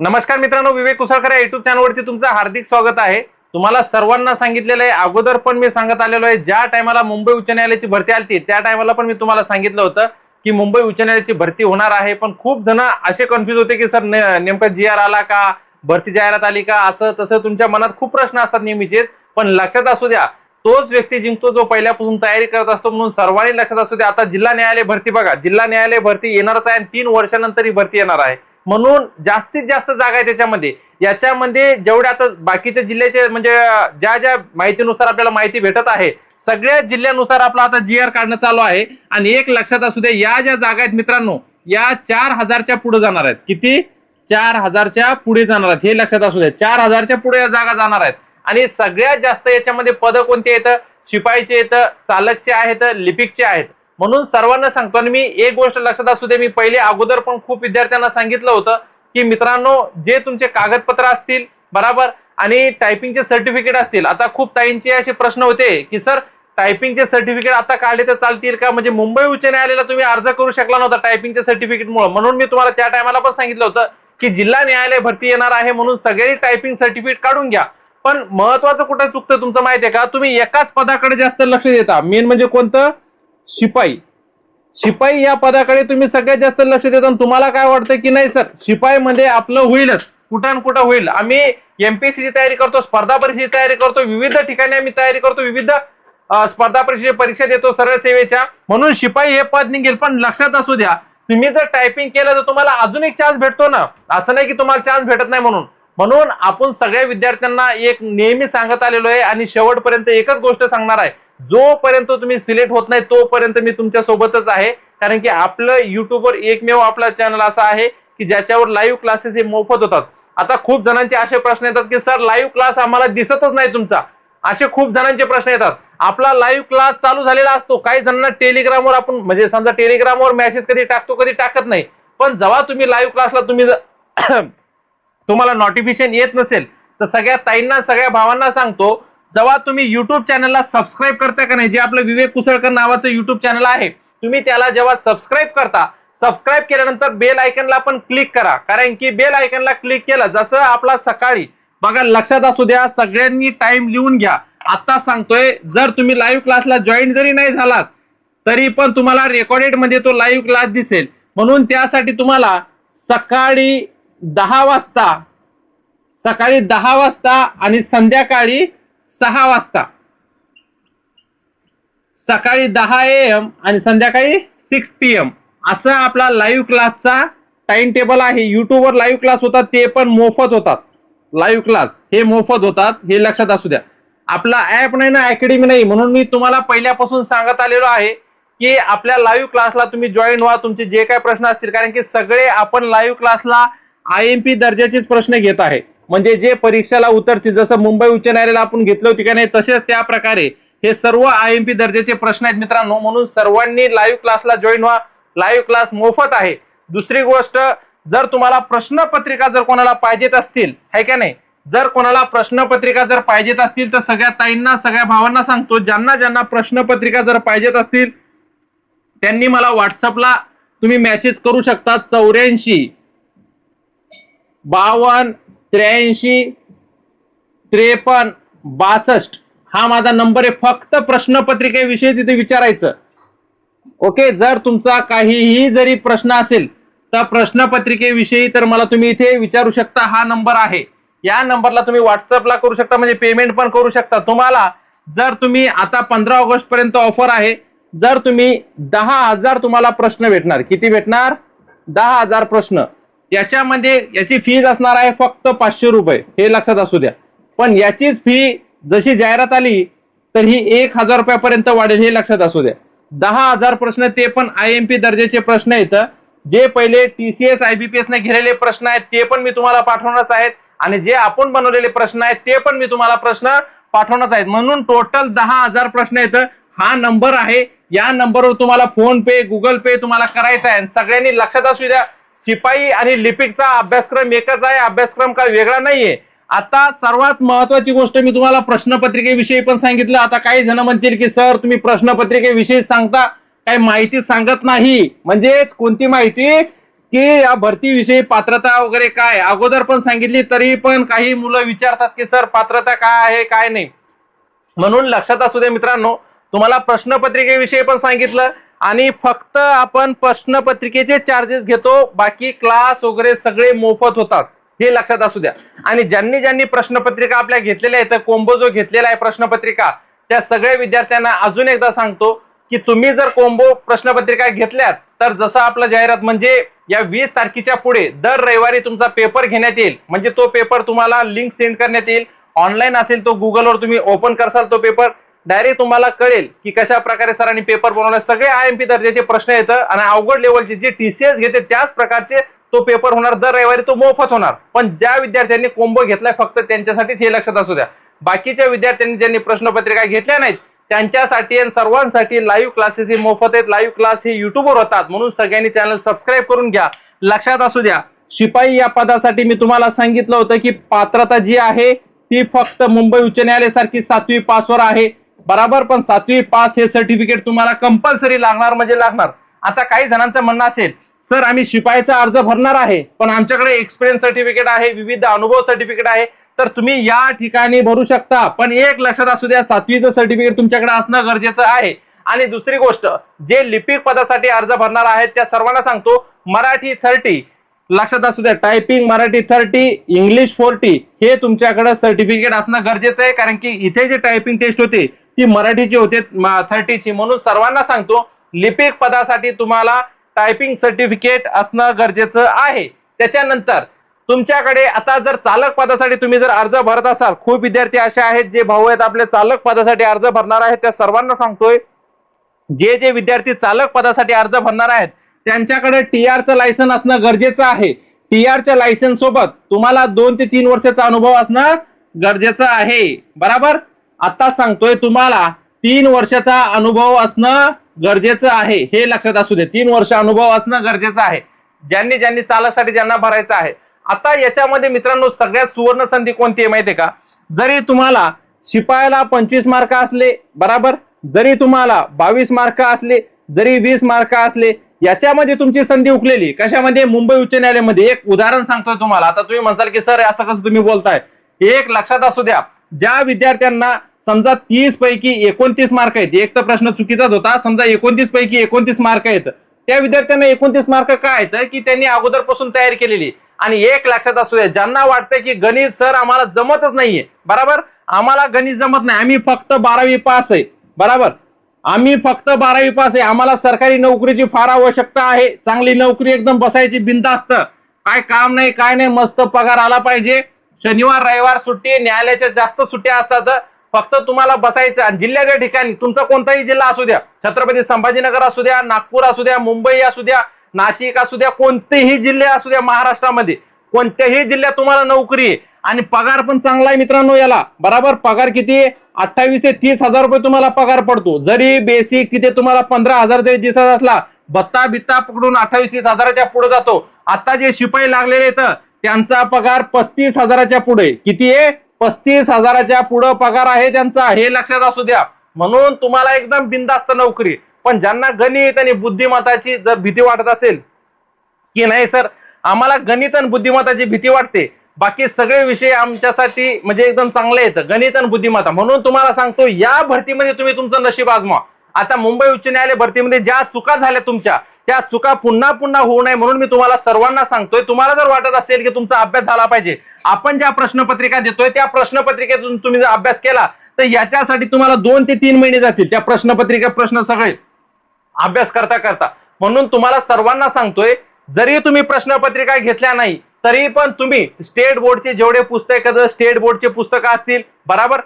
नमस्कार मित्रांनो, विवेक कुसळकर या युट्यूब चॅनलवरती तुमचं हार्दिक स्वागत आहे। तुम्हाला सर्वांना सांगितलेलं आहे, अगोदर पण मी सांगत आलेलो आहे, ज्या टायमाला मुंबई उच्च न्यायालयाची भरती आली त्या टायमाला पण मी तुम्हाला सांगितलं होतं की मुंबई उच्च न्यायालयाची भरती होणार आहे। पण खूप जण असे कन्फ्यूज होते की सर नेमका जीआर आला का, भरती जाहिरात आली का, असं तसं तुमच्या मनात खूप प्रश्न असतात नेहमीचेच। पण लक्षात असू द्या, तोच व्यक्ती जिंकतो जो पहिल्यापासून तयारी करत असतो। म्हणून सर्वांनी लक्षात असू द्या, आता जिल्हा न्यायालय भरती बघा, जिल्हा न्यायालय भरती येणारच आहे आणि 3 वर्षानंतर ही भरती येणार आहे। म्हणून जास्तीत जास्त जागा आहे त्याच्यामध्ये। याच्यामध्ये जेवढ्या आता बाकीच्या जिल्ह्याचे म्हणजे ज्या ज्या माहितीनुसार आपल्याला माहिती भेटत आहे, सगळ्या जिल्ह्यानुसार आपला आता जीआर काढणं चालू आहे। आणि एक लक्षात असू द्या, या ज्या जागा आहेत मित्रांनो, या 4000च्या पुढे जाणार आहेत। किती? 4000च्या पुढे जाणार आहेत, हे लक्षात असू द्या। 4000च्या पुढे या जागा जाणार आहेत। आणि सगळ्यात जास्त याच्यामध्ये पद कोणते आहेत? शिपाईचे आहेत, चालकचे आहेत, लिपिकचे आहेत। म्हणून सर्वांना सांगतो, आणि मी एक गोष्ट लक्षात असू दे, मी पहिले अगोदर पण खूप विद्यार्थ्यांना सांगितलं होतं की मित्रांनो, जे तुमचे कागदपत्र असतील बरोबर आणि टायपिंगचे सर्टिफिकेट असतील, आता खूप ताईंचे असे प्रश्न होते की सर टायपिंगचे सर्टिफिकेट आता काढले तर चालतील का? म्हणजे मुंबई उच्च न्यायालयाला तुम्ही अर्ज करू शकला नव्हता टायपिंगच्या सर्टिफिकेटमुळे। म्हणून मी तुम्हाला त्या टायमाला पण सांगितलं होतं की जिल्हा न्यायालय भरती येणार आहे, म्हणून सगळ्यांनी टायपिंग सर्टिफिकेट काढून घ्या। पण महत्वाचं कुठे चुकतं तुमचं माहिती आहे का? तुम्ही एकाच पदाकडे जास्त लक्ष देता, मेन म्हणजे कोणतं? शिपाई। शिपाई या पदाकडे तुम्ही सगळ्यात जास्त लक्ष देता। तुम्हाला काय वाटतं की नाही सर शिपाई मध्ये आपलं होईलच, कुठं कुठं होईल। आम्ही एमपीएससीची तयारी करतो, स्पर्धा परीक्षेची तयारी करतो, विविध ठिकाणी आम्ही तयारी करतो, विविध स्पर्धा परीक्षेची परीक्षा देतो सरळ सेवेच्या, म्हणून शिपाई हे पद निघेल। पण लक्षात असू द्या, तुम्ही जर टायपिंग केलं तर तुम्हाला अजून एक चान्स भेटतो ना, असं नाही की तुम्हाला चान्स भेटत नाही। म्हणून आपण सगळ्या विद्यार्थ्यांना एक नेहमी सांगत आलेलो आहे आणि शेवटपर्यंत एकच गोष्ट सांगणार आहे, जोपर्यंत तुम्ही सिलेक्ट होत नाही तोपर्यंत मी तुमच्या सोबतच आहे। कारण की आपलं युट्यूबवर एकमेव आपला चॅनल असा आहे की ज्याच्यावर लाईव्ह क्लासेस हे मोफत होतात। आता खूप जणांचे असे प्रश्न येतात की सर लाईव्ह क्लास आम्हाला दिसतच नाही तुमचा, असे खूप जणांचे प्रश्न येतात। आपला लाईव्ह क्लास चालू झालेला असतो, काही जणांना टेलिग्रामवर आपण म्हणजे समजा टेलिग्रामवर मेसेज कधी टाकतो कधी टाकत नाही, पण जेव्हा तुम्ही लाईव्ह क्लासला तुम्ही तुम्हाला नोटिफिकेशन येत नसेल तर सगळ्या ताईंना सगळ्या भावांना सांगतो, जेव्हा तुम्ही युट्यूब चॅनलला सबस्क्राईब करता का नाही, जे आपलं विवेक कुसळकर नावाचं युट्यूब चॅनल आहे, तुम्ही त्याला जेव्हा सबस्क्राईब करता, सबस्क्राईब केल्यानंतर बेल आयकनला पण क्लिक करा। कारण की बेल आयकनला क्लिक केलं जसं आपला सकाळी बघा, लक्षात असू द्या, सगळ्यांनी टाइम लिहून घ्या। आता सांगतोय, जर तुम्ही लाईव्ह क्लासला जॉईन जरी नाही झालात तरी पण तुम्हाला रेकॉर्डेड मध्ये तो लाईव्ह क्लास दिसेल। म्हणून त्यासाठी तुम्हाला सकाळी 10 वाजता आणि संध्याकाळी 6 वाजता, सकाळी 10 AM आणि संध्याकाळी 6 PM असं आपला लाईव्ह क्लासचा टाइम टेबल आहे। युट्यूबवर लाईव्ह क्लास होतात, ते पण मोफत होतात। लाईव्ह क्लास हे मोफत होतात, हे लक्षात असू द्या। आपला ऍप नाही ना, अकॅडमी नाही, म्हणून मी तुम्हाला पहिल्यापासून सांगत आलेलो आहे की आपल्या लाईव्ह क्लासला तुम्ही जॉईन व्हा, तुमचे जे काही प्रश्न असतील। कारण की सगळे आपण लाईव्ह क्लासला IMP दर्जाचेच प्रश्न घेत आहे, म्हणजे जे परीक्षेला उतरतील, जसं मुंबई उच्च न्यायालयाला आपण घेतलं होती का नाही, तसेच त्या प्रकारे हे सर्व IMP दर्जाचे प्रश्न आहेत मित्रांनो। म्हणून सर्वांनी लाईव्ह क्लासला जॉईन व्हा, लाईव्ह क्लास मोफत आहे। दुसरी गोष्ट, जर तुम्हाला प्रश्नपत्रिका जर कोणाला पाहिजेत असतील, है का नाही, जर कोणाला प्रश्नपत्रिका जर पाहिजेत असतील तर सगळ्या ताईंना सगळ्या भावांना सांगतो, ज्यांना ज्यांना प्रश्नपत्रिका जर पाहिजेत असतील त्यांनी मला व्हॉट्सअपला तुम्ही मेसेज करू शकता। 84 52 83 53 62 हा माझा नंबर आहे। फक्त प्रश्नपत्रिकेविषयी तिथे विचारायचं, ओके। जर तुमचा काहीही जरी प्रश्न असेल तर प्रश्नपत्रिकेविषयी तर मला तुम्ही इथे विचारू शकता, हा नंबर आहे। या नंबरला तुम्ही व्हॉट्सअपला करू शकता, म्हणजे पेमेंट पण करू शकता। तुम्हाला जर तुम्ही आता 15 ऑगस्ट पर्यंत ऑफर आहे, जर तुम्ही 10,000 तुम्हाला प्रश्न भेटणार, किती भेटणार? 10,000 प्रश्न। याच्यामध्ये याची फीज असणार आहे फक्त 500 रुपये, हे लक्षात असू द्या। पण याचीच फी जशी जाहिरात आली तर ही 1000 रुपयापर्यंत वाढेल, हे लक्षात असू द्या। 10,000 प्रश्न, ते पण IMP दर्जाचे प्रश्न आहेत। जे पहिले TCS IBPS ने घेतलेले प्रश्न आहेत ते पण मी तुम्हाला पाठवणारच आहेत, आणि जे आपण बनवलेले प्रश्न आहेत ते पण मी तुम्हाला प्रश्न पाठवणारच आहेत। म्हणून टोटल 10,000 प्रश्न आहेत। हा नंबर आहे, या नंबरवर तुम्हाला फोन पे, गुगल पे तुम्हाला करायचा आहे। सगळ्यांनी लक्षात असू द्या, शिपाई आणि लिपिकचा अभ्यासक्रम एकच आहे, अभ्यासक्रम काही वेगळा नाहीये। आता सर्वात महत्वाची गोष्ट मी तुम्हाला प्रश्नपत्रिकेविषयी पण सांगितलं। आता काही जण म्हणतील की सर तुम्ही प्रश्नपत्रिकेविषयी सांगता, काही माहिती सांगत नाही। म्हणजेच कोणती माहिती? की या भरतीविषयी पात्रता वगैरे काय अगोदर पण सांगितली, तरी पण काही मुलं विचारतात की सर पात्रता काय आहे काय नाही. म्हणून लक्षात असू दे मित्रांनो, तुम्हाला प्रश्नपत्रिकेविषयी पण सांगितलं आणि फक्त आपण प्रश्नपत्रिकेचे चार्जेस घेतो, बाकी क्लास वगैरे सगळे मोफत होतात, हे लक्षात असू द्या. आणि ज्यांनी ज्यांनी प्रश्नपत्रिका आपल्या घेतलेल्या आहेत, कोंबो जो घेतलेला आहे प्रश्नपत्रिका, त्या सगळ्या विद्यार्थ्यांना अजून एकदा सांगतो की तुम्ही जर कोंबो प्रश्नपत्रिका घेतल्यात तर जसं आपलं जाहिरात म्हणजे या 20 तारखेच्या पुढे दर रविवारी तुमचा पेपर घेण्यात येईल. म्हणजे तो पेपर तुम्हाला लिंक सेंड करण्यात येईल, ऑनलाईन असेल तो गुगलवर तुम्ही ओपन करसाल तो पेपर, डायरेक्ट तुम्हाला कळेल की कशा प्रकारे सरांनी पेपर बनवला. सगळे IMP दर्जाचे प्रश्न येतं आणि अवघड लेवलचे जे TCS घेते त्याच प्रकारचे तो पेपर होणार. दर रविवारी तो मोफत होणार. पण ज्या विद्यार्थ्यांनी कोंबो घेतलाय फक्त त्यांच्यासाठीच हे लक्षात असू द्या. बाकीच्या विद्यार्थ्यांनी ज्यांनी प्रश्नपत्रिका घेतल्या नाहीत त्यांच्यासाठी आणि सर्वांसाठी लाईव्ह क्लासेस हे मोफत आहेत. लाईव्ह क्लास हे युट्यूबवर होतात, म्हणून सगळ्यांनी चॅनल सबस्क्राईब करून घ्या. लक्षात असू द्या, शिपाई या पदासाठी मी तुम्हाला सांगितलं होतं की पात्रता जी आहे ती फक्त मुंबई उच्च न्यायालय सारखी 7वी पासवर आहे, बराबर. पण 7वी पास हे सर्टिफिकेट तुम्हाला कंपल्सरी लागणार म्हणजे लागणार. आता काही जणांचं म्हणणं असेल सर आम्ही शिपाईचा अर्ज भरणार आहे पण आमच्याकडे एक्सपिरियन्स सर्टिफिकेट आहे, विविध अनुभव सर्टिफिकेट आहे, तर तुम्ही या ठिकाणी भरू शकता. पण एक लक्षात असू द्या, 7वीचं सर्टिफिकेट तुमच्याकडे असणं गरजेचं आहे. आणि दुसरी गोष्ट, जे लिपिक पदासाठी अर्ज भरणार आहेत त्या सर्वांना सांगतो मराठी 30, लक्षात असू द्या, टायपिंग मराठी 30, इंग्लिश 40 हे तुमच्याकडे सर्टिफिकेट असणं गरजेचं आहे. कारण की इथे जे टायपिंग टेस्ट होते ती मराठीची होते 30ची. म्हणून सर्वांना सांगतो लिपिक पदासाठी तुम्हाला टायपिंग सर्टिफिकेट असणं गरजेचं आहे. त्याच्यानंतर तुमच्याकडे आता जर चालक पदासाठी तुम्ही जर अर्ज भरत असाल, खूप विद्यार्थी असे आहेत जे भाऊ आहेत आपले चालक पदासाठी अर्ज भरणार आहेत, त्या सर्वांना सांगतोय जे जे विद्यार्थी चालक पदासाठी अर्ज भरणार आहेत त्यांच्याकडे TRचं लायसन असणं गरजेचं आहे. TRच्या लायसन्स सोबत तुम्हाला 2 ते 3 वर्षाचा अनुभव असणं गरजेचं आहे, बराबर. आता सांगतोय तुम्हाला 3 वर्षाचा अनुभव असणं गरजेचं आहे, हे लक्षात असू दे. 3 वर्ष अनुभव असणं गरजेचं आहे ज्यांनी ज्यांनी चालकसाठी ज्यांना भरायचं आहे. आता याच्यामध्ये मित्रांनो सगळ्यात सुवर्ण संधी कोणती आहे माहितीये का? जरी तुम्हाला शिपायाला 25 मार्क असले, बराबर, जरी तुम्हाला 22 मार्क असले, जरी 20 मार्क असले, याच्यामध्ये तुमची संधी उकलेली. कशामध्ये? मुंबई उच्च न्यायालयामध्ये. एक उदाहरण सांगतोय तुम्हाला. आता तुम्ही म्हणसाल की सर असं कसं तुम्ही बोलताय, एक लक्षात असू द्या, ज्या विद्यार्थ्यांना समजा 30 पैकी 29 मार्क आहेत, एक तर प्रश्न चुकीचाच होता, समजा 29 पैकी 29 मार्क आहेत, त्या विद्यार्थ्यांना 29 मार्क काय आहेत की त्यांनी अगोदरपासून तयारी केलेली. आणि एक लक्षात असू द्या, ज्यांना वाटतंय की गणित सर आम्हाला जमतच नाहीये, बराबर, आम्हाला गणित जमत नाही, आम्ही फक्त 12वी पास आहे, बराबर, आम्ही फक्त 12वी पास आहे, आम्हाला सरकारी नोकरीची फार आवश्यकता आहे, चांगली नोकरी एकदम बसायची बिनधास्त, काय काम नाही काय नाही, मस्त पगार आला पाहिजे, शनिवार रविवार सुट्टी, न्यायालयाच्या जास्त सुट्ट्या असतात, फक्त तुम्हाला बसायचं. आणि जिल्ह्याच्या ठिकाणी तुमचा कोणताही जिल्हा असू द्या, छत्रपती संभाजीनगर असू द्या, नागपूर असू द्या, मुंबई असू द्या, नाशिक असू द्या, कोणतेही जिल्हे असू द्या महाराष्ट्रामध्ये, कोणत्याही जिल्ह्यात तुम्हाला नोकरी आहे आणि पगार पण चांगला आहे मित्रांनो याला, बराबर. पगार किती आहे? 28 ते 30 हजार रुपये तुम्हाला पगार पडतो. जरी बेसिक तिथे तुम्हाला 15,000 जरी दिसत असला, भत्ता बित्ता पकडून 28-30 हजाराच्या पुढे जातो. आता जे शिपाई लागलेले आहेत त्यांचा पगार 35 हजाराच्या पुढे. किती आहे? 35 हजाराच्या पुढे पगार आहे त्यांचा, हे लक्षात असू द्या. म्हणून तुम्हाला एकदम बिनधास्त नोकरी. पण ज्यांना गणित आणि बुद्धिमत्ताची जर भीती वाटत असेल की नाही सर आम्हाला गणित आणि बुद्धिमत्ताची भीती वाटते, बाकी सगळे विषय आमच्यासाठी म्हणजे एकदम चांगले आहेत, गणित आणि बुद्धिमत्ता, म्हणून तुम्हाला सांगतो या भरतीमध्ये तुम्ही तुमचं नशीब आजमा. आता मुंबई उच्च न्यायालय भरतीमध्ये ज्या चुका झाल्या तुमच्या, त्या चुका पुन्हा पुन्हा होऊ नये म्हणून मी तुम्हाला सर्वांना सांगतोय. तुम्हाला जर वाटत असेल की तुमचा अभ्यास झाला पाहिजे, आपण ज्या प्रश्नपत्रिका देतोय त्या प्रश्नपत्रिकेतून तुम्ही जर अभ्यास केला तर याच्यासाठी तुम्हाला 2 ते 3 महिने जातील त्या प्रश्नपत्रिका प्रश्न सगळे अभ्यास करता करता. म्हणून तुम्हाला सर्वांना सांगतोय जरी तुम्ही प्रश्नपत्रिका घेतल्या नाही तरी पण तुम्ही स्टेट बोर्डचे जेवढे पुस्तक, स्टेट बोर्डचे पुस्तकं असतील, बराबर,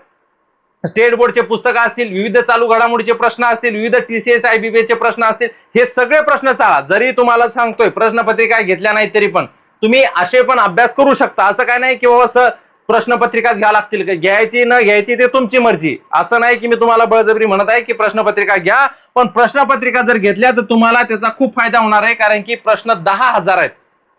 स्टेट बोर्डचे पुस्तकं असतील, विविध चालू घडामोडीचे प्रश्न असतील, विविध TCS IBPS चे प्रश्न असतील, हे सगळे प्रश्न चाळा. जरी तुम्हाला सांगतोय प्रश्नपत्रिका घेतल्या नाही तरी पण तुम्ही असे पण अभ्यास करू शकता. असं काय नाही की बाबा प्रश्नपत्रिकाच घ्या लागतील, घ्यायची न घ्यायची ते तुमची मर्जी. असं नाही की मी तुम्हाला बळजबरी म्हणत आहे की प्रश्नपत्रिका घ्या, पण प्रश्नपत्रिका जर घेतल्या तर तुम्हाला त्याचा खूप फायदा होणार आहे. कारण की प्रश्न 10,000 आहेत.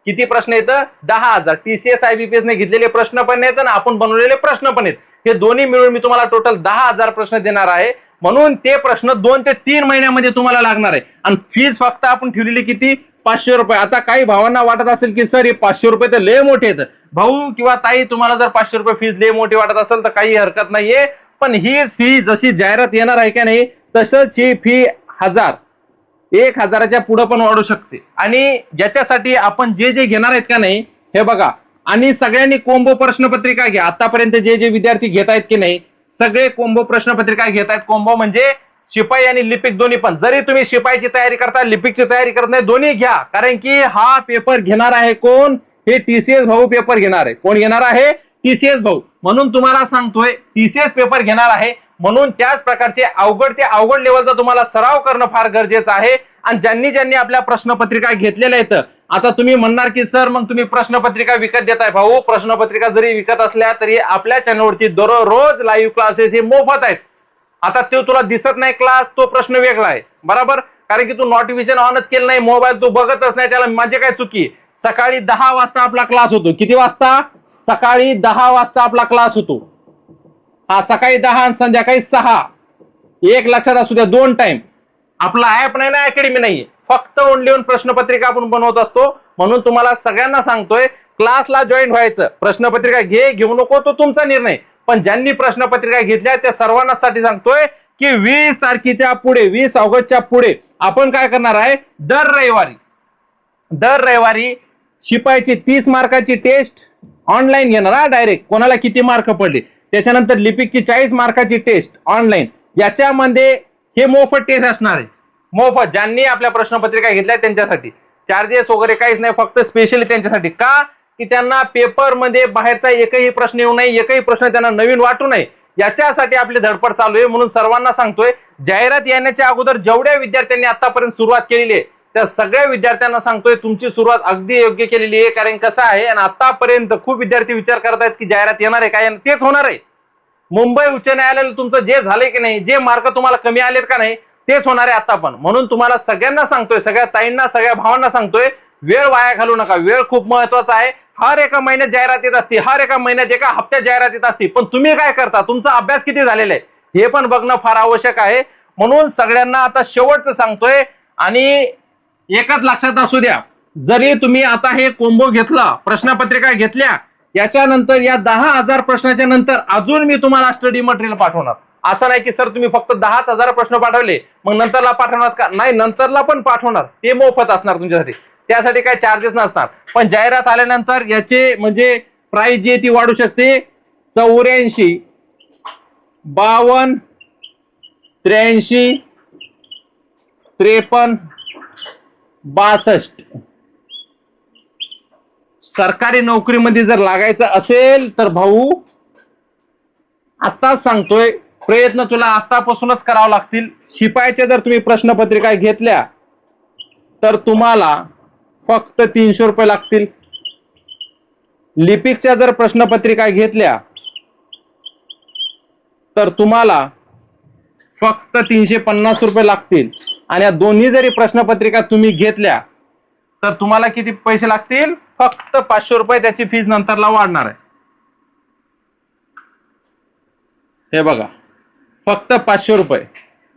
किती प्रश्न येतं? 10,000. TCS IBPS ने घेतलेले प्रश्न पण आहेत आणि आपण बनवलेले प्रश्न पण आहेत. हे दोन्ही मिळून मी तुम्हाला टोटल 10,000 प्रश्न देणार आहे. म्हणून ते प्रश्न 2 ते 3 महिन्यामध्ये तुम्हाला लागणार आहे. आणि फीज फक्त आपण ठेवलेली किती? 500 रुपये. आता काही भावांना वाटत असेल की सर हे 500 रुपये तर लय मोठे आहेत. भाऊ किंवा ताई, तुम्हाला जर 500 रुपये फीस लय मोठी वाटत असेल तर काही हरकत नाहीये, पण ही फी जशी जाहिरात येणार आहे का नाही तसंच ही फी 1000 पुढे पण वाढू शकते. आणि ज्याच्यासाठी आपण जे जे घेणार आहेत का नाही हे बघा, आणि सगळ्यांनी कोंबो प्रश्नपत्रिका घ्या. आतापर्यंत जे जे विद्यार्थी घेत आहेत की नाही सगळे कोंबो प्रश्नपत्रिका घेत आहेत. कोंबो म्हणजे शिपाई आणि लिपिक दोन्ही पण. जरी तुम्ही शिपाईची तयारी करता लिपिकची तयारी करत नाही दोन्ही घ्या, कारण की हा पेपर घेणार आहे कोण, हे टीसीएस भाऊ पेपर घेणार आहे. कोण घेणार आहे? टीसीएस भाऊ. म्हणून तुम्हाला सांगतोय टीसीएस पेपर घेणार आहे, म्हणून त्याच प्रकारचे अवघड ते अवघड लेवलचा तुम्हाला सराव करणं फार गरजेचं आहे. आणि ज्यांनी ज्यांनी आपल्या प्रश्नपत्रिका घेतलेल्या आहेत, आता तुम्ही म्हणणार की सर मग तुम्ही प्रश्नपत्रिका विकत देताय. भाऊ, प्रश्नपत्रिका जरी विकत असल्या तरी आपल्या चॅनलवरती दररोज लाईव्ह क्लासेस हे मोफत आहेत. आता तो तुला दिसत नाही क्लास, तो प्रश्न वेगळा आहे, बरोबर, कारण की तू नोटिफिकेशन ऑनच केलं नाही, मोबाईल तू बघतच नाही, त्याला म्हणजे काय चुकी. सकाळी 10 वाजता आपला क्लास होतो. किती वाजता? सकाळी 10 वाजता आपला क्लास होतो. हा, सकाळी 10 आणि संध्याकाळी 6. एक लक्षात असू द्या, 2 टाइम. आपला ऍप नाही ना, अकॅडमी नाही, फक्त ओनली ऑन प्रश्नपत्रिका आपण बनवत असतो. म्हणून तुम्हाला सगळ्यांना सांगतोय क्लासला जॉईन व्हायचं. प्रश्नपत्रिका घेऊ नको तो तुमचा निर्णय, पण ज्यांनी प्रश्नपत्रिका घेतल्या त्या सर्वांसाठी सांगतोय की 20 तारखेच्या पुढे, 20 ऑगस्टच्या पुढे आपण काय करणार आहे, दर रविवारी शिपाईची 30 मार्काची टेस्ट ऑनलाईन घेणार. हा, डायरेक्ट कोणाला किती मार्क पडले. त्याच्यानंतर लिपिकची 40 मार्काची टेस्ट ऑनलाईन. याच्यामध्ये हे मोफत टेस्ट असणार आहे, मोफत. ज्यांनी आपल्या प्रश्नपत्रिका घेतल्या त्यांच्यासाठी चार्जेस वगैरे काहीच नाही, फक्त स्पेशली त्यांच्यासाठी. का? की त्यांना पेपर मध्ये बाहेरचा एकही प्रश्न येऊ नये, एकही प्रश्न त्यांना नवीन वाटू नये, याच्यासाठी आपली धडपड चालू आहे. म्हणून सर्वांना सांगतोय, जाहिरात येण्याच्या अगोदर जेवढ्या विद्यार्थ्यांनी आतापर्यंत सुरुवात केलेली आहे त्या सगळ्या विद्यार्थ्यांना सांगतोय तुमची सुरुवात अगदी योग्य केलेली आहे. कारण कसं आहे, आणि आतापर्यंत खूप विद्यार्थी विचार करत आहेत की जाहिरात येणार आहे काय, तेच होणार आहे. मुंबई उच्च न्यायालयाला तुमचं जे झालंय की नाही, जे मार्क तुम्हाला कमी आलेत का नाही, तेच होणार आहे आता पण. म्हणून तुम्हाला सगळ्यांना सांगतोय, सगळ्या ताईंना, सगळ्या भावांना सांगतोय, वेळ वाया घालू नका. वेळ खूप महत्वाचा आहे. हर एका महिन्यात जाहिरात येत असते, हर एका महिन्यात एका हप्त्यात जाहिरात येत असते, पण तुम्ही काय करता, तुमचा अभ्यास किती झालेला आहे हे पण बघणं फार आवश्यक आहे. म्हणून सगळ्यांना आता शेवटचं सांगतोय, आणि एकच लक्षात असू द्या, जरी तुम्ही आता हे कोंबो घेतला, प्रश्नपत्रिका घेतल्या, याच्यानंतर या 10,000 प्रश्नाच्या नंतर अजून मी तुम्हाला स्टडी मटेरियल पाठवणार. असं नाही की सर तुम्ही फक्त 10,000 प्रश्न पाठवले मग नंतरला पाठवणार का? नाही, नंतरला पण पाठवणार, ते मोफत असणार तुमच्यासाठी, त्यासाठी काही चार्जेस नसणार. पण जाहिरात आल्यानंतर याचे म्हणजे प्राइस जी ती वाढू शकते. 84, 52, 83, 53, 62. सरकारी नोकरीमध्ये जर लागायचं असेल तर भाऊ आताच सांगतोय, प्रयत्न तुला आतापासूनच करावे लागतील. शिपायाच्या जर तुम्ही प्रश्नपत्रिका घेतल्या तर तुम्हाला फक्त 300 रुपये लागतील. लिपिकच्या जर प्रश्नपत्रिका घेतल्या तर तुम्हाला फक्त 350 रुपये लागतील. आणि या दोन्ही जरी प्रश्नपत्रिका तुम्ही घेतल्या तर तुम्हाला किती पैसे लागतील? फक्त 500 रुपये त्याची फीस नंतरला वाढणार आहे. हे बघा, फक्त 500 रुपये.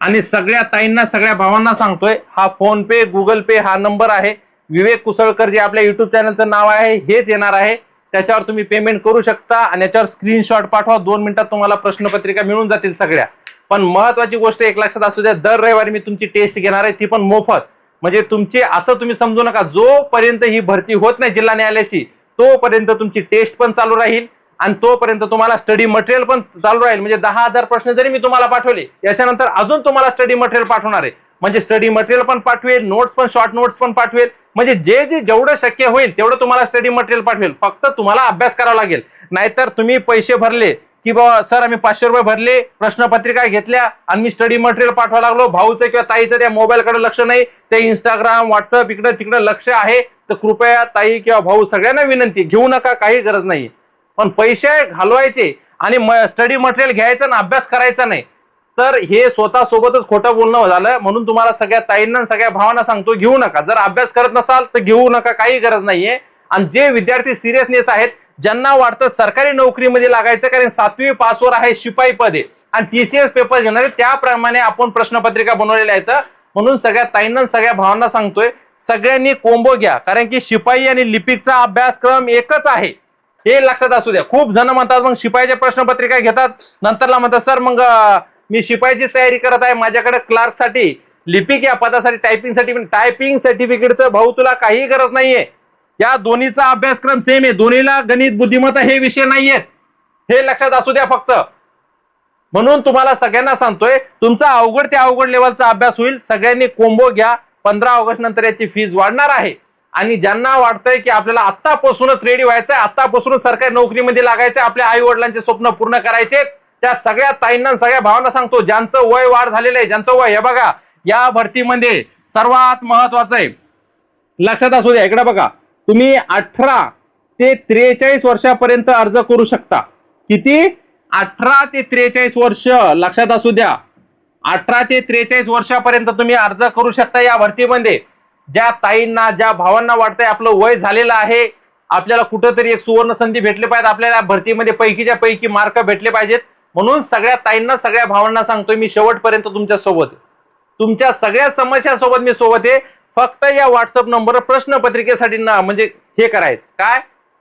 आणि सगळ्या ताईंना, सगळ्या भावांना सांगतोय, हा फोन पे, गुगल पे हा नंबर आहे. विवेक कुसळकर जे आपल्या युट्यूब चॅनलचं नाव आहे हेच येणार आहे. त्याच्यावर तुम्ही पेमेंट करू शकता आणि याच्यावर स्क्रीनशॉट पाठवा. 2 मिनिटात तुम्हाला प्रश्नपत्रिका मिळून जातील सगळ्या. पण महत्वाची गोष्ट एक लक्षात असू द्या, दर रविवारी मी तुमची टेस्ट घेणार आहे, ती पण मोफत. म्हणजे तुमची असं तुम्ही समजू नका, जोपर्यंत ही भरती होत नाही जिल्हा न्यायालयाची तोपर्यंत तुमची टेस्ट पण चालू राहील आणि तोपर्यंत तुम्हाला स्टडी मटेरियल पण चालू राहील. म्हणजे 10,000 प्रश्न जरी मी तुम्हाला पाठवले, याच्यानंतर अजून तुम्हाला स्टडी मटेरियल पाठवणार आहे. म्हणजे स्टडी मटेरियल पण पाठवेल, नोट्स पण, शॉर्ट नोट्स पण पाठवेल. म्हणजे जे जेवढं शक्य होईल तेवढं तुम्हाला स्टडी मटेरियल पाठवेल. फक्त तुम्हाला अभ्यास करावा लागेल. नाहीतर तुम्ही पैसे भरले की बाबा सर आम्ही 500 रुपये भरले, प्रश्नपत्रिका घेतल्या आणि मी स्टडी मटेरियल पाठवा लागलो, भाऊचं किंवा ताईचं त्या मोबाईलकडे लक्ष नाही, ते इंस्टाग्राम, व्हॉट्सअप इकडे तिकडे लक्ष आहे, तर कृपया ताई किंवा भाऊ सगळ्यांना विनंती, घेऊ नका, काही गरज नाही. पण पैसे घालवायचे आणि स्टडी मटेरियल घ्यायचं ना अभ्यास करायचा नाही, तर हे स्वतः सोबतच खोटं बोलणं झालं. म्हणून तुम्हाला सगळ्या ताईंना, सगळ्या भावांना सांगतो, घेऊ नका. जर अभ्यास करत नसाल तर घेऊ नका, काही गरज नाहीये. आणि जे विद्यार्थी सिरियसनेस आहेत, ज्यांना वाटतं सरकारी नोकरीमध्ये लागायचं, कारण 7वी पासवर आहे शिपाई पदे आणि टीसीएस पेपर घेणारे, त्याप्रमाणे आपण प्रश्नपत्रिका बनवलेल्या आहेत. म्हणून सगळ्या ताईंना, सगळ्या भावांना सांगतोय, सगळ्यांनी कोंबो घ्या, कारण की शिपाई आणि लिपिकचा अभ्यासक्रम एकच आहे, हे लक्षात असू द्या. खूप जण म्हणतात मग शिपाईच्या प्रश्नपत्रिका घेतात, नंतरला म्हणतात सर मग मी शिपाईची तयारी करत आहे, माझ्याकडे क्लार्कसाठी लिपिक या पदासाठी टायपिंग सर्टिफिकेटचं भाऊ तुला काही गरज नाहीये. या दोन्हीचा अभ्यासक्रम सेम आहे, दोन्हीला गणित बुद्धिमत्ता हे विषय नाहीयेत, हे लक्षात असू द्या फक्त. म्हणून तुम्हाला सगळ्यांना सांगतोय तुमचा अवघड ते अवघड लेवलचा अभ्यास होईल. सगळ्यांनी कोंबो घ्या. 15 ऑगस्ट नंतर याची फीज वाढणार आहे. आणि ज्यांना वाटतंय की आपल्याला आत्तापासूनच रेडी व्हायचंय, आत्तापासूनच सरकारी नोकरीमध्ये लागायचंय, आपल्या आई वडिलांचे स्वप्न पूर्ण करायचे, त्या सगळ्या ताईंना सगळ्या भावांना सांगतो ज्यांचं वय वाढ झालेलं आहे, ज्यांचं वय हे बघा, या भरतीमध्ये सर्वात महत्वाचं आहे, लक्षात असू द्या. इकडे बघा, तुम्ही 18 ते 43 वर्षापर्यंत अर्ज करू शकता. किती? 18 ते 43 वर्ष, लक्षात असू द्या. 18 ते 43 वर्षापर्यंत तुम्ही अर्ज करू शकता या भरतीमध्ये. ज्या ताईंना ज्या भावांना वाटतंय आपलं वय झालेलं आहे, आपल्याला कुठंतरी एक सुवर्ण संधी भेटली पाहिजे, आपल्याला भरतीमध्ये पैकीच्या पैकी मार्क भेटले पाहिजेत, म्हणून सगळ्या ताईंना सगळ्या भावांना सांगतोय मी शेवटपर्यंत तुमच्या सोबत, तुमच्या सगळ्या समस्यांसोबत मी सोबत आहे. फक्त या व्हॉट्सअप नंबरवर प्रश्नपत्रिकेसाठी ना म्हणजे हे करायचं काय,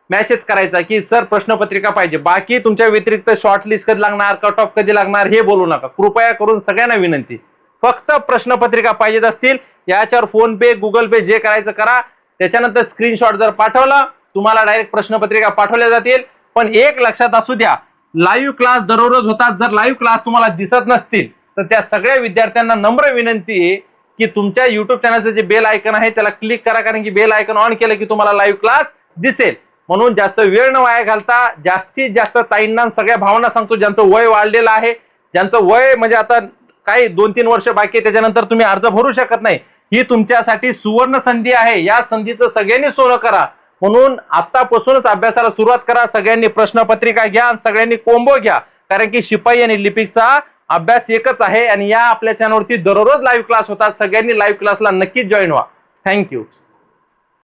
मेसेज करायचा की सर प्रश्नपत्रिका पाहिजे. बाकी तुमच्या व्यतिरिक्त शॉर्टलिस्ट कधी लागणार, कट ऑफ कधी लागणार हे बोलू नका. कृपया करून सगळ्यांना विनंती, फक्त प्रश्नपत्रिका पाहिजेत असतील, याच्यावर फोन पे गुगल पे जे करायचं करा. त्याच्यानंतर स्क्रीनशॉट जर पाठवला तुम्हाला डायरेक्ट प्रश्नपत्रिका पाठवल्या जातील. पण एक लक्षात असू द्या, लाईव्ह क्लास दररोज होतात. जर लाईव्ह क्लास तुम्हाला दिसत नसतील तर त्या सगळ्या विद्यार्थ्यांना नम्र विनंती आहे की तुमच्या युट्यूब चॅनलचं जे बेल आयकन आहे त्याला क्लिक करा, कारण की बेल आयकन ऑन केलं की तुम्हाला लाईव्ह क्लास दिसेल. म्हणून जास्त वेळ न वाया घालता जास्तीत जास्त ताईंना सगळ्या भावना सांगतो ज्यांचं वय वाढलेलं आहे, ज्यांचं वय म्हणजे आता काही 2-3 वर्ष बाकी, त्याच्यानंतर तुम्ही अर्ज भरू शकत नाही, ही तुमच्यासाठी सुवर्ण संधी आहे. या संधीचं सगळ्यांनी सोनं करा. म्हणून आतापासूनच अभ्यासाला सुरुवात करा. सगळ्यांनी प्रश्नपत्रिका घ्या आणि सगळ्यांनी कोंबो घ्या, कारण की शिपाई आणि लिपिकचा अभ्यास एकच आहे. आणि या आपल्या चॅनलवरती दररोज लाईव्ह क्लास होतात. सगळ्यांनी लाईव्ह क्लासला नक्कीच जॉईन व्हा. थँक्यू.